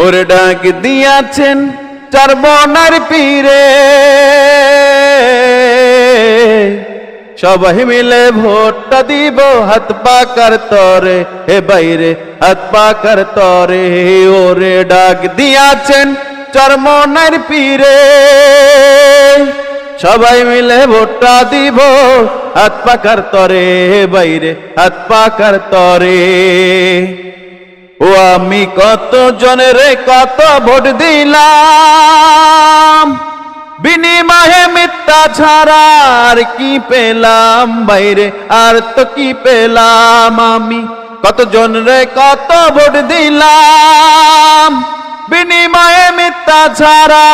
ওরে ডাক দিয়াছেন চরমনার পীরে, সবাই মিলে ভোটটা দিব হাত পাকার তরে, হে বাইরে হাত পাকার তরে। ওরে ডাক দিয়াছেন চরমনার পীরে, সবাই মিলে ভোটটা দিব হাত পাকার তরে, হে বাইরে হাত পাকার তরে। ও আমি কত জনের কত ভোট দিলাম, বিনিময়ে মিথ্যা ছাড়া আর কি পেলাম, বাইরে আর তো কি পেলাম। আমি কত জনের কত ভোট দিলাম, বিনিময়ে মিথ্যা ছাড়া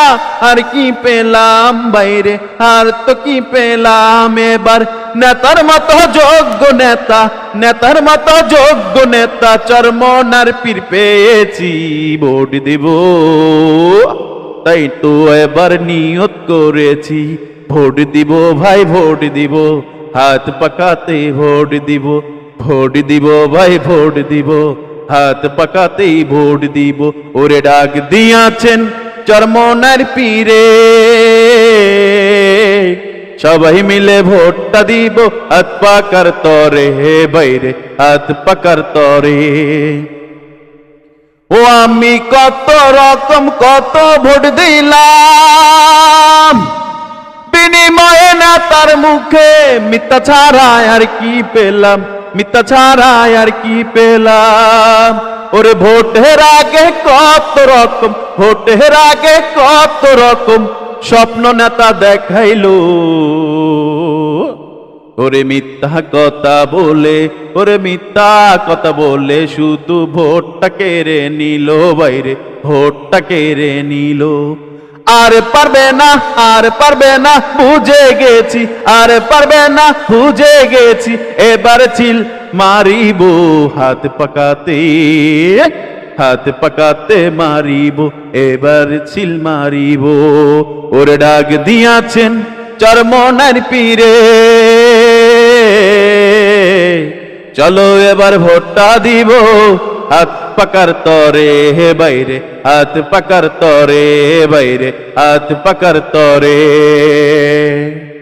আর কি পেলাম, বাইরে আর তো কি পেলাম। এবার নেতার মতো যোগ্য নেতা, নেতার মতো যোগ্য নেতা চরমনার পীর পেয়েছি, ভোট দিব তাই তো এবার নিয়ত করেছি। ভোট দিব ভাই ভোট দিব, হাত পাকাতে ভোট দিব, ভোট দিব ভাই ভোট দিব, হাত পাকাতেই ভোট দিব। ওরে ডাক দিয়াছেন চরমনার পীরে, সবাই মিলে ভোটটা দিব হাত পাকার তরে, হে বাইরে হাত পাকার তরে। ও আমি কত রকম কত ভোট দিলাম, বিনিময়ে না তার মুখে মিথ্যা ছাড়া আর কি পেলাম, মিথ্যা ছাড়া আর কি পেলাম। ওরে ভোটের আগে কত রকম, ভোটের আগে কত রকম স্বপ্ন নেতা দেখাইলো, ওরে মিথ্যা কথা বলে, ওরে মিথ্যা কথা বলে শুধু ভোটটা কেড়ে নিল, বাইরে ভোটটা কেড়ে নিল। আর পারবে না, আর পারবে না বুঝে গেছি, আর পারবে না বুঝে গেছি, এবার চিল মারিব হাত পাকাতে, হাত পাকাতে মারিব, এবার চিল মারিব। ওরে ডাক দিয়াছেন চরমনার পীরে, চলো এবার ভোটটা দিব হাত পাকার তরে, হে বাইরে হাত পাকার তরে, বাইরে হাত পাকার তরে।